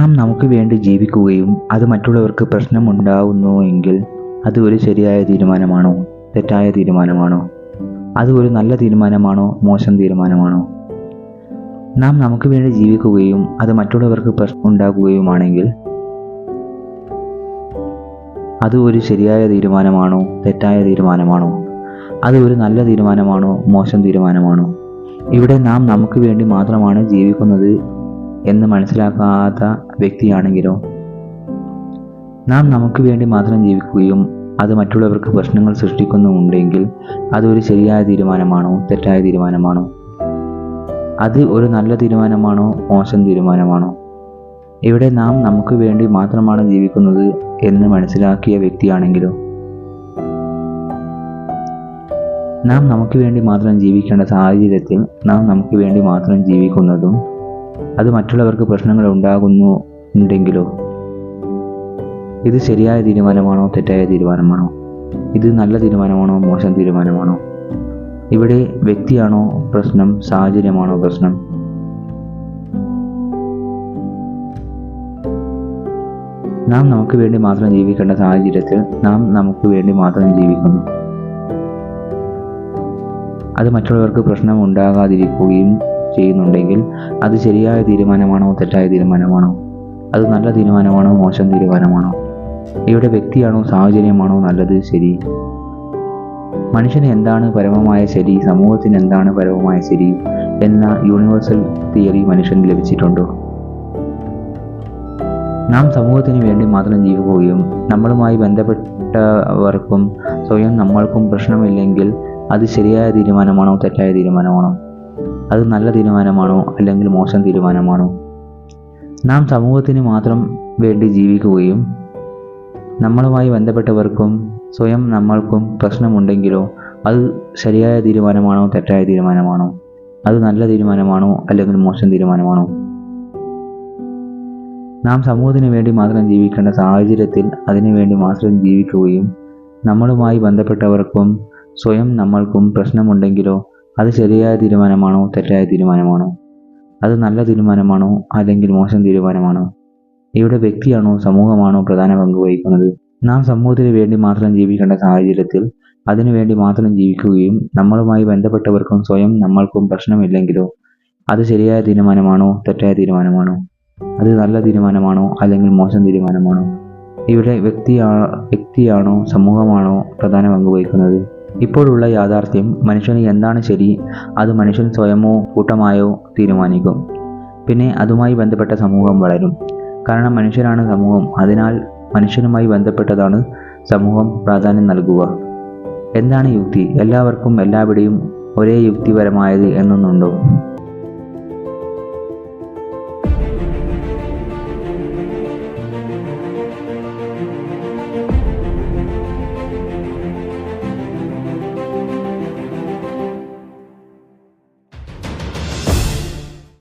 നാം നമുക്ക് വേണ്ടി ജീവിക്കുകയും അത് മറ്റുള്ളവർക്ക് പ്രശ്നമുണ്ടാകുന്നു എങ്കിൽ അത് ഒരു ശരിയായ തീരുമാനമാണോ തെറ്റായ തീരുമാനമാണോ? അത് ഒരു നല്ല തീരുമാനമാണോ മോശം തീരുമാനമാണോ? നാം നമുക്ക് വേണ്ടി ജീവിക്കുകയും അത് മറ്റുള്ളവർക്ക് പ്രശ്നം ഉണ്ടാക്കുകയുമാണെങ്കിൽ അത് ഒരു ശരിയായ തീരുമാനമാണോ തെറ്റായ തീരുമാനമാണോ? അത് ഒരു നല്ല തീരുമാനമാണോ മോശം തീരുമാനമാണോ? ഇവിടെ നാം നമുക്ക് വേണ്ടി മാത്രമാണ് ജീവിക്കുന്നത് എന്ന് മനസ്സിലാക്കാത്ത വ്യക്തിയാണെങ്കിലോ? നാം നമുക്ക് വേണ്ടി മാത്രം ജീവിക്കുകയും അത് മറ്റുള്ളവർക്ക് പ്രശ്നങ്ങൾ സൃഷ്ടിക്കുന്നുണ്ടെങ്കിൽ അതൊരു ശരിയായ തീരുമാനമാണോ തെറ്റായ തീരുമാനമാണോ? അത് ഒരു നല്ല തീരുമാനമാണോ മോശം തീരുമാനമാണോ? ഇവിടെ നാം നമുക്ക് വേണ്ടി മാത്രമാണ് ജീവിക്കുന്നത് എന്ന് മനസ്സിലാക്കിയ വ്യക്തിയാണെങ്കിലോ? നാം നമുക്ക് വേണ്ടി മാത്രം ജീവിക്കേണ്ട സാഹചര്യത്തിൽ നാം നമുക്ക് വേണ്ടി മാത്രം ജീവിക്കുന്നതും അത് മറ്റുള്ളവർക്ക് പ്രശ്നങ്ങൾ ഉണ്ടാകുന്നുണ്ടെങ്കിലോ? ഇത് ശരിയായ തീരുമാനമാണോ തെറ്റായ തീരുമാനമാണോ? ഇത് നല്ല തീരുമാനമാണോ മോശം തീരുമാനമാണോ? ഇവിടെ വ്യക്തിയാണോ പ്രശ്നം സാഹചര്യമാണോ പ്രശ്നം? നാം നമുക്ക് വേണ്ടി മാത്രം ജീവിക്കേണ്ട സാഹചര്യത്തിൽ നാം നമുക്ക് വേണ്ടി മാത്രം ജീവിക്കുന്നു. അത് മറ്റുള്ളവർക്ക് പ്രശ്നം ഉണ്ടാകാതിരിക്കുകയും ചെയ്യുന്നുണ്ടെങ്കിൽ അത് ശരിയായ തീരുമാനമാണോ തെറ്റായ തീരുമാനമാണോ? അത് നല്ല തീരുമാനമാണോ മോശം തീരുമാനമാണോ? ഇവിടെ വ്യക്തിയാണോ സാഹചര്യമാണോ നല്ലത് ശരി? മനുഷ്യന് എന്താണ് പരമമായ ശരി, സമൂഹത്തിന് എന്താണ് പരമമായ ശരി എന്ന യൂണിവേഴ്സൽ തിയറി മനുഷ്യന് ലഭിച്ചിട്ടുണ്ടോ? നാം സമൂഹത്തിന് വേണ്ടി മാത്രം ജീവിക്കുകയും നമ്മളുമായി ബന്ധപ്പെട്ടവർക്കും സ്വയം നമ്മൾക്കും പ്രശ്നമില്ലെങ്കിൽ അത് ശരിയായ തീരുമാനമാണോ തെറ്റായ തീരുമാനമാണോ? അത് നല്ല തീരുമാനമാണോ അല്ലെങ്കിൽ മോശം തീരുമാനമാണോ? നാം സമൂഹത്തിന് മാത്രം വേണ്ടി ജീവിക്കുകയും നമ്മളുമായി ബന്ധപ്പെട്ടവർക്കും സ്വയം നമ്മൾക്കും പ്രശ്നമുണ്ടെങ്കിലോ അത് ശരിയായ തീരുമാനമാണോ തെറ്റായ തീരുമാനമാണോ? അത് നല്ല തീരുമാനമാണോ അല്ലെങ്കിൽ മോശം തീരുമാനമാണോ? നാം സമൂഹത്തിന് വേണ്ടി മാത്രം ജീവിക്കേണ്ട സാഹചര്യത്തിൽ അതിനു വേണ്ടി മാത്രം ജീവിക്കുകയും നമ്മളുമായി ബന്ധപ്പെട്ടവർക്കും സ്വയം നമ്മൾക്കും പ്രശ്നമുണ്ടെങ്കിലോ അത് ശരിയായ തീരുമാനമാണോ തെറ്റായ തീരുമാനമാണോ? അത് നല്ല തീരുമാനമാണോ അല്ലെങ്കിൽ മോശം തീരുമാനമാണോ? ഇവിടെ വ്യക്തിയാണോ സമൂഹമാണോ പ്രധാന പങ്ക് വഹിക്കുന്നത്? നാം സമൂഹത്തിന് വേണ്ടി മാത്രം ജീവിക്കേണ്ട സാഹചര്യത്തിൽ അതിനു വേണ്ടി മാത്രം ജീവിക്കുകയും നമ്മളുമായി ബന്ധപ്പെട്ടവർക്കും സ്വയം നമ്മൾക്കും പ്രശ്നമില്ലെങ്കിലോ അത് ശരിയായ തീരുമാനമാണോ തെറ്റായ തീരുമാനമാണോ? അത് നല്ല തീരുമാനമാണോ അല്ലെങ്കിൽ മോശം തീരുമാനമാണോ? ഇവിടെ വ്യക്തിയാണോ സമൂഹമാണോ പ്രധാന പങ്ക് വഹിക്കുന്നത്? ഇപ്പോഴുള്ള യാഥാർത്ഥ്യം മനുഷ്യന് എന്താണ് ശരി അത് മനുഷ്യൻ സ്വയമോ കൂട്ടമായോ തീരുമാനിക്കും. പിന്നെ അതുമായി ബന്ധപ്പെട്ട സമൂഹം വളരും. കാരണം മനുഷ്യരാണ് സമൂഹം. അതിനാൽ മനുഷ്യനുമായി ബന്ധപ്പെട്ടതാണ് സമൂഹം പ്രാധാന്യം നൽകുക. എന്താണ് യുക്തി? എല്ലാവർക്കും എല്ലാവിടെയും ഒരേ യുക്തിപരമായത് എന്നൊന്നുണ്ടോ?